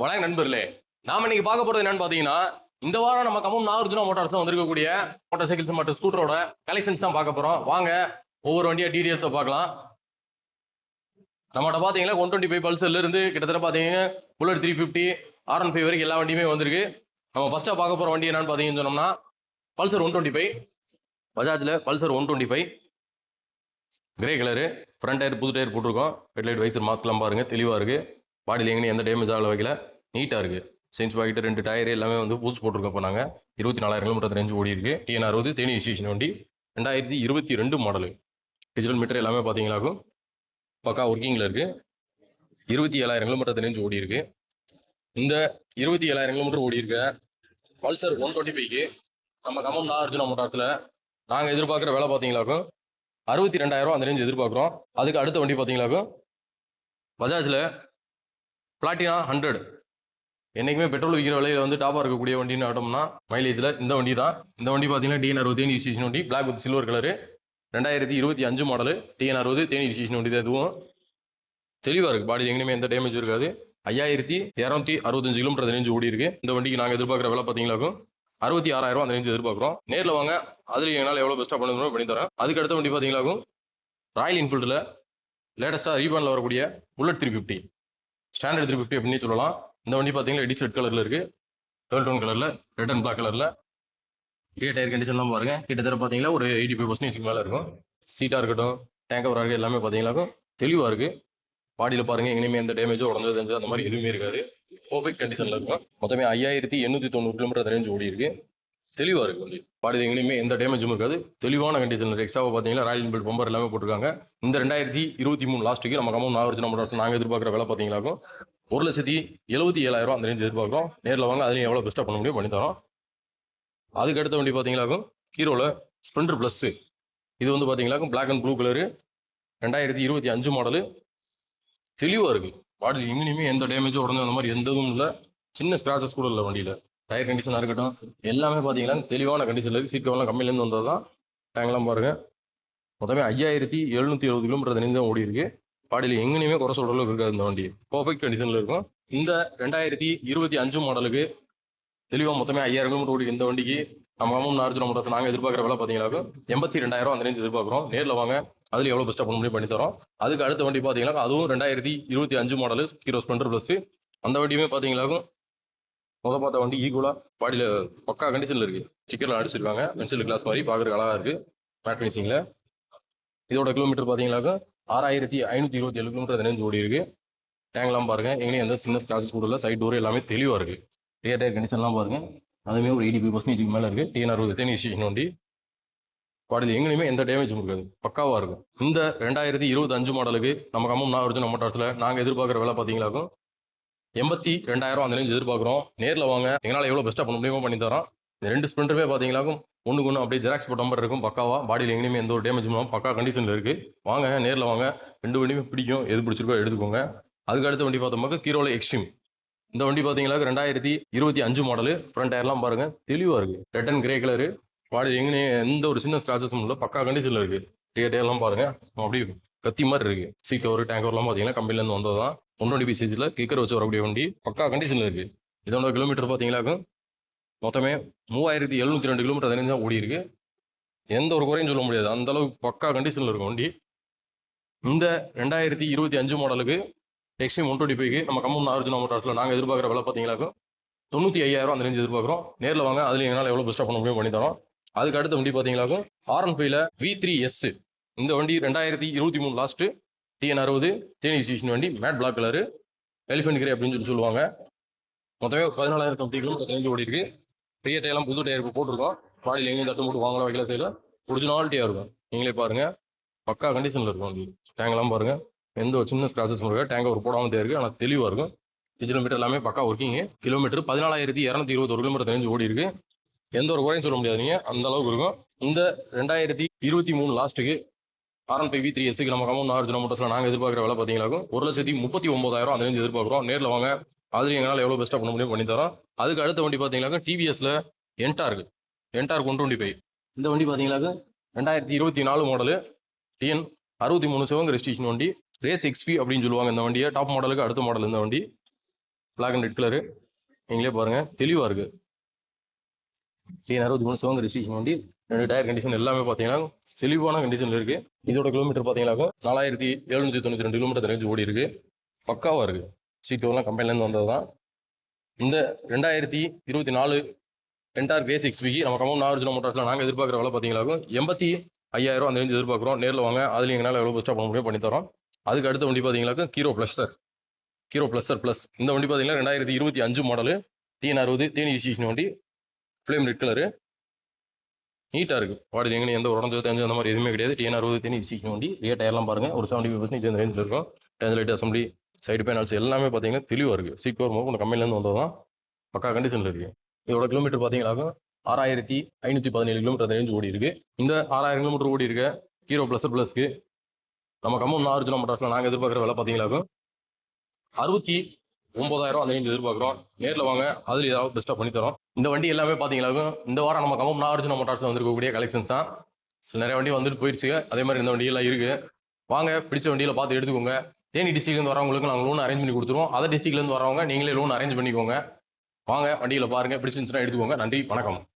வணக்கம் நண்பர்களே. நாம இன்னைக்கு பார்க்க போறது என்னன்னு பாத்தீங்கன்னா, இந்த வாரம் நம்ம கம்பம் நாகார்ஜுனா மோட்டார்ஸ்ல வந்திருக்கக்கூடிய மோட்டார் சைக்கிள்ஸ் மற்றும் ஸ்கூட்டரோட கலெக்ஷன்ஸ் தான் பார்க்க போறோம். வாங்க ஒவ்வொரு வண்டியா டீடைல்ஸை பார்க்கலாம். நம்மகிட்ட பாத்தீங்கன்னா 125 பல்சர்ல இருந்து கிட்டத்தட்ட பாத்தீங்கன்னா புல்லட் 350 R15 வரைக்கும் எல்லா வண்டியுமே வந்திருக்கு. நம்ம ஃபர்ஸ்டா பார்க்க போற வண்டி என்னன்னு பாத்தீங்கன்னு சொன்னோம்னா பல்சர் 125. பஜாஜ்ல Pulsar 125 grey colour, front tyre புது டயர் போட்டிருக்கோம். ஹெட்லைட் வைசர் மாஸ்க்லாம் பாருங்க தெளிவா இருக்கு. பாடியில் எங்கே எந்த டேமேஜ் ஆகல வைக்கல, நீட்டாக இருக்குது. செயின்ஸ் பாக்கெட்டு 2 டயர் எல்லாமே வந்து புதுசு போட்டிருக்கோம். இப்போ நாங்கள் 24,000 கிலோமீட்டர் ரேஞ்சு ஓடி இருக்கு. TN 60 தேனி ஸ்டேஷன் வண்டி 2022 மாடலு. டிஜிட்டல் மீட்டர் எல்லாமே பார்த்தீங்களாக்கும் பக்கா ஒர்க்கிங்கில் இருக்குது. 27,000 கிலோமீட்டர் ரேஞ்சு ஓடி இருக்கு. இந்த 27,000 கிலோமீட்டர் ஓடி இருக்க பல்சர் 125க்கு நம்ம கம்பம் நாகார்ஜுனா மோட்டார்ஸில் நாங்கள் எதிர்பார்க்குற வேலை பார்த்தீங்களாக்கும் 62,000 அந்த ரேஞ்சு எதிர்பார்க்குறோம். அதுக்கு அடுத்த வண்டி பார்த்தீங்களாக்கும் பஜாஜில் பிளாட்டினா 100. என்றைக்குமே பெட்ரோல் விற்கிற விலையில் வந்து டாப்பாக இருக்கக்கூடிய வண்டின்னு ஆட்டோம்னா மைலேஜில் இந்த வண்டி தான். இந்த வண்டி பார்த்தீங்கன்னா TN 60 தேனி ஸ்டேஷன் வண்டி, black with silver colour, 2025 model. TN 60 Theni station வண்டி தான். இதுவும் தெளிவாக இருக்குது. பாடி எங்கேயுமே எந்த டேமேஜ் இருக்காது. 5,265 கிலோமீட்டர் ரேஞ்சு ஓடி இருக்கு. இந்த வண்டிக்கு நாங்கள் எதிர்பார்க்குற விலை பார்த்தீங்களாக்கும் 66,000 அந்த ரேஞ்சு எதிர்பார்க்குறோம். நேரில் வாங்க, அதில் எங்களால் எவ்வளோ பெஸ்ட்டாக பண்ணணுமோ பண்ணி தரேன். அதுக்கு அடுத்த வண்டி பார்த்தீங்களாக்கும் ராயல் என்ஃபீல்டில் லேட்டஸ்ட்டாக ரீபானில் வரக்கூடிய புல்லட் 350, ஸ்டாண்டர்ட் 350 அப்படின்னு சொல்லலாம். இந்த வண்டி பார்த்தீங்கன்னா எடிட் ரெட் கலரில் இருக்குது, டேர்ல் டோன் கலரில், ரெட் அண்ட் பிளாக் கலரில். டயர் கண்டிஷன்லாம் பாருங்கள். கிட்டத்தட்ட பார்த்தீங்கன்னா ஒரு 85% மேலே இருக்கும். சீட்டாக இருக்கட்டும், டேங்க் கவராக இருக்குது, எல்லாமே பார்த்தீங்கன்னாக்கும் தெளிவாக இருக்குது. பாடியில் பாருங்கள், எங்கேயுமே எந்த டேமேஜோ உடஞ்சது தெரிஞ்சு அந்த மாதிரி எதுவுமே இருக்காது. பர்ஃபெக்ட் கண்டிஷனில் இருக்கும். மொத்தமே 5,890 கிலோமீட்டர் ரேஞ்ச் ஓடி இருக்குது. தெளிவாக இருக்குது வண்டி. பாடியில் எங்கேயுமே எந்த டேமேஜும் இருக்காது. தெளிவான கண்டிஷன் இருக்குது. எக்ஸ்ட்ராவாக பார்த்தீங்கன்னா ராயல் என்ஃபீல்டு பம்பர் எல்லாமே போட்டிருக்காங்க. இந்த 2023 லாஸ்ட்டுக்கு நம்ம கம்பம் நாகார்ஜுனா மோட்டார்ஸ் நாங்கள் எதிர்பார்க்குற வேலை பார்த்தீங்கன்னாக்கும் 1,77,000 அந்த ரேஞ்ச் எதிர்பார்க்குறோம். நேரில் வாங்க, அதுலேயும் எவ்வளோ பெஸ்ட்டாக பண்ண முடியும் பண்ணி தரோம். அதுக்கு அடுத்த வண்டி பார்த்தீங்கன்னாக்கும் ஹீரோவில் ஸ்ப்ளெண்டர் ப்ளஸ்ஸு. இது வந்து பார்த்தீங்கன்னாக்கும் black and blue colour, 2025 model. தெளிவாக இருக்குது. பாடியில் எங்கேயுமே எந்த டேமேஜும் உடனே அந்த மாதிரி எந்த இதுவும் இல்லை. சின்ன ஸ்க்ராச்சஸ் கூட இல்லை வண்டியில். டயர் கண்டிஷனாக இருக்கட்டும், எல்லாமே பார்த்தீங்கன்னா தெளிவான கண்டிஷனில் இருக்குது. சீட் கவர்லாம் கம்மியிலேருந்து வந்தது தான். டேங்க்லாம் பாருங்கள். மொத்தமே 5,770 கிலோமீட்டர் ரேஞ்சு தான் ஓடி இருக்குது. பாடியில் எங்கேயுமே குறை சொல்கிற அளவுக்கு இருக்காது. இந்த வண்டி பர்ஃபெக்ட் கண்டிஷனில் இருக்கும். இந்த 2025 மாடலுக்கு தெளிவாக மொத்தமே 5,000 கிலோமீட்டர் ஓடி இந்த வண்டிக்கு நம்ம கம்பம் நாகார்ஜுனா மோட்டார்ஸ் நாங்கள் எதிர்பார்க்குற வேலை பார்த்தீங்கன்னாக்கா 82,000 அந்த ரேஞ்சு எதிர்பார்க்குறோம். நேரில் வாங்க, அதில் எவ்வளோ பெஸ்ட்டாக பண்ண முடியும் பண்ணி தரோம். அதுக்கு அடுத்த வண்டி பார்த்தீங்கன்னா அதுவும் 2025 மாடலு ஹீரோ ஸ்ப்ளெண்டர் ப்ளஸ்ஸு. அந்த வண்டியுமே பார்த்தீங்கன்னாக்கும் பார்த்த வண்டி ஈக்குவலாக பாடியில் பக்கா கண்டிஷனில் இருக்குது. ஸ்டிக்கரில் அடிச்சிருக்காங்க. பென்சில் கிளாஸ் மாதிரி பார்க்குறதுக்கு அழகாக இருக்குது. மேட் ஃபினிஷிங்கில். இதோட கிலோமீட்டர் பார்த்தீங்கன்னாக்கா 6,527 கிலோமீட்டர் ரேஞ்ச் ஓடி இருக்குது. டேங்க்லாம் பாருங்கள், எங்கேயும் எந்த சின்ன ஸ்கிராச்சஸ் கூட இல்லை. சைட் டோர் எல்லாமே தெளிவாக இருக்குது. ரியர் டயர் கண்டிஷன்லாம் பாருங்கள், அதுவுமே ஒரு 85% மேலே இருக்குது. TN 60 தேனி ஸ்டேஷன் வண்டி. பாடியில் எங்கேயுமே எந்த டேமேஜும் இருக்காது. பக்காவாக இருக்கும். இந்த 2025 மாடலுக்கு நம்ம கம்பம் நாகார்ஜுனா மோட்டார்ஸில் நாங்கள் எதிர்பார்க்குற வேலை பார்த்தீங்கன்னாக்கும் 82,000 அந்த ரேஞ்ச் எதிர்பார்க்குறோம். நேரில் வாங்க, எங்களால் எவ்வளோ பெஸ்ட்டாக பண்ண முடியுமோ பண்ணி தரோம். இந்த 2 ஸ்ப்ளெண்டருமே பார்த்தீங்கன்னாக்கும் ஒன்றுக்கு ஒன்று அப்படியே ஜெராக்ஸ் போட்ட நம்பர் இருக்கும். பக்காவா பாடியில் எங்கேயுமே எந்த ஒரு டேமேஜும் இல்லாமல் பக்கா கண்டிஷனில் இருக்குது. வாங்க, நேரில் வாங்க, 2 வண்டியுமே பிடிக்கும். எது பிடிச்சிருக்கோ எடுத்துக்கோங்க. அதுக்கு அடுத்த வண்டி பார்த்தோம்னாக்க ஹீரோல எக்ஸ்ட்ரீம். இந்த வண்டி பார்த்தீங்கன்னா 2025 மாடலு. ஃப்ரண்ட் டயர்லாம் பாருங்கள் தெளிவாக இருக்குது. Red and grey colour. பாடியில் எங்கேயும் எந்த ஒரு சின்ன ஸ்க்ராச்சஸும் இல்லை. பக்கா கண்டிஷனில் இருக்குது. டயர்லாம் பாருங்கள், அப்படியே கத்தி மாதிரி இருக்குது. சீட் கவர் டேங்க் கவர்லாம் பார்த்தீங்கன்னா கம்பெனிலேருந்து வந்தது தான். 120 சிசியில் கிக்கர் வச்சு வரக்கூடிய வண்டி. பக்கா கண்டிஷனில் இருக்குது. இதோட கிலோமீட்டர் பார்த்தீங்கன்னாக்கும் மொத்தமே 3,702 கிலோமீட்டர் ரேஞ்ச் தான் ஓடி இருக்கு. எந்த ஒரு குறையும் சொல்ல முடியாது. அந்த அளவுக்கு பக்கா கண்டிஷனில் இருக்கும் வண்டி. இந்த 2025 மாடலுக்கு எக்ஸ்ட்ரீம் 125க்கு நம்ம கம்பம் நாகார்ஜுனா மோட்டார்ஸில் நாங்கள் எதிர்பார்க்குற விலை பார்த்தீங்கன்னாக்கும் 95,000 அந்த ரேஞ்ச் எதிர்பார்க்குறோம். நேரில் வாங்க, அதில் எங்களால் எவ்வளோ பெஸ்ட்டாக பண்ண முடியும் பண்ணி தரோம். அதுக்கு அடுத்த வண்டி பார்த்தீங்கன்னாக்கும் R15ல V3S. இந்த வண்டி 2023 லாஸ்ட்டு. TN 60 தேனி ஸ்டேஷன் வண்டி, matte black colour, elephant grey அப்படின்னு சொல்லுவாங்க. மொத்தமே 14,050 கிலோமீட்டர் ரேஞ்சு ஓடி இருக்கு. பெரிய டயர்லாம் புது டயர் போட்டிருக்கோம். பாடியில் எங்கேயும் தட்டு போட்டு வாங்கலாம் வைக்கல செய்யல. ஒரிஜினாலிட்டியாக இருக்கும். நீங்களே பாருங்கள், பக்கா கண்டிஷனில் இருக்கும் வண்டி. டேங்க்லாம் பாருங்கள், எந்த ஒரு சின்ன ஸ்க்ராச்சஸ் இருக்கா. டேங்க் ஒரு போடாமல் தான் இருக்குது, ஆனால் தெளிவாக இருக்கும். கிலோமீட்டர் எல்லாமே பக்கா ஒர்க்கிங்கு. கிலோமீட்டர் 14,221 கிலோமீட்டர் ரேஞ்சு ஓடி இருக்கு. எந்த ஒரு குறையும் சொல்ல முடியாது. நீங்கள் அந்த அளவுக்கு இருக்கும். இந்த 2023 லாஸ்ட்டுக்கு R15 V3Sக்கு நம்ம கம்பம் நாகார்ஜுனா மோட்டார்ஸில் நாங்கள் எதிர்பார்க்குற வேலை பார்த்தீங்கன்னாக்கும் 1,39,000 அந்த ரேஞ்சு எதிர்பார்க்குறோம். நேரில் வாங்க, அதில் எங்களால் எவ்வளோ பெஸ்ட்டாக பண்ண முடியும் பண்ணி தரோம். அதுக்கு அடுத்த வண்டி பார்த்தீங்கன்னாக்கா டிவிஎஸ்ல என்டார்க் 125. இந்த வண்டி பார்த்தீங்கன்னாக்கா 2024 மாடலு. TN 63 சிவங்க ரெஜிஸ்ட்ரேஷன் வண்டி. ரேஸ் XP அப்படின்னு சொல்லுவாங்க இந்த வண்டியை. டாப் மாடலுக்கு அடுத்த மாடல் இந்த வண்டி. Black and red colour. நீங்களே பாருங்க தெளிவாக இருக்குது. T63 சிவங்க ரெஜிஸ்ட்ரேஷன் வண்டி. 2 டயர் கண்டிஷன் எல்லாமே பார்த்தீங்கன்னா தெளிவான கண்டிஷனில் இருக்குது. இதோட கிலோமீட்டர் பார்த்தீங்கன்னாக்கா 4792 கிலோமீட்டர் ரேஞ்ச் ஓடி இருக்குது. பக்காவாக இருக்குது. சீட் கவர்லாம் கம்பெனிலேருந்து வந்தது தான். இந்த 2024 என்டார் கிரேஸ் எக்ஸ்பிக்கு நம்ம கம்பம் நாகார்ஜுனா மோட்டார்ஸில் நாங்கள் எதிர்பார்க்குற வேலை பார்த்தீங்கன்னாக்கும் 85,000 அந்த ரேஞ்சு எதிர்பார்க்குறோம். நேரில் வாங்க, அதில் எங்களால் எவ்வளோ பெஸ்ட்டாக பண்ண முடியும் பண்ணித்தரோம். அதுக்கு அடுத்த வண்டி பார்த்தீங்கன்னாக்கா ஹீரோ ப்ளஸ்ஸர் ப்ளஸ். இந்த வண்டி பார்த்தீங்கன்னா 2025 மாடலு. T60 தேனி ரிஜிஸ்ட்ரேஷன் வண்டி. Flame red colour. நீட்டாக இருக்குது. பாடி எங்கே எந்த உடஞ்சு தெரிஞ்சு அந்த மாதிரி எதுவுமே கிடையாது. T60 தேனி ரிஜிஸ்ட்ரேஷன் வண்டி. ரியர் டயர்லாம் பாருங்கள் ஒரு 75% இந்த ரேஞ்சில் இருக்கும். டேஞ்ச் லைட் அசம்பிளி, சைடு பேனல்ஸ் எல்லாமே பார்த்தீங்கன்னா தெளிவாக இருக்குது. சீட் கவர் மூவ் கம்பெனிலேருந்து வந்தது தான். பக்கா கண்டிஷனில் இருக்குது. இதோட கிலோமீட்டர் பார்த்தீங்கன்னாக்கா 6517 கிலோமீட்டர் அந்த ரேஞ்ச் ஓடி இருக்குது. இந்த 6000 கிலோமீட்டர் ஓடி இருக்க ஹீரோ ப்ளஸ்க்கு நம்ம கம்பம் நாகார்ஜுனா மோட்டார்ஸில் நாங்கள் எதிர்பார்க்குற வேலை பார்த்தீங்கன்னாக்கும் 69,000 அந்த ரேஞ்ச் எதிர்பார்க்குறோம். நேரில் வாங்க, அதில் ஏதாவது பெஸ்ட்டாக பண்ணித்தரோம். இந்த வண்டி எல்லாமே பார்த்தீங்கன்னாக்கும் இந்த வாரம் நம்ம கம்பம் நாகார்ஜுனா மோட்டார்ஸில் வந்திருக்கக்கூடிய கலெக்ஷன்ஸ் தான். நிறைய வண்டி வந்துட்டு போயிடுச்சு. அதே மாதிரி இந்த வண்டியெல்லாம் இருக்குது. வாங்க, பிடிச்ச வண்டியில் பார்த்து எடுத்துக்கோங்க. தேனி டிஸ்ட்ரிக்ட்லேருந்து வரவங்களுக்கு நாங்கள் லோன் அரேஞ்ச் பண்ணி கொடுத்துருவோம். அதர் டிஸ்ட்ரிக்ட்லேருந்து வரவங்க நீங்களே லோன் அரேஞ்ச் பண்ணிக்கோங்க. வாங்க, வண்டியில் பாருங்கள், பிடிச்சிருந்துச்சுன்னா எடுத்துக்கோங்க. நன்றி, வணக்கம்.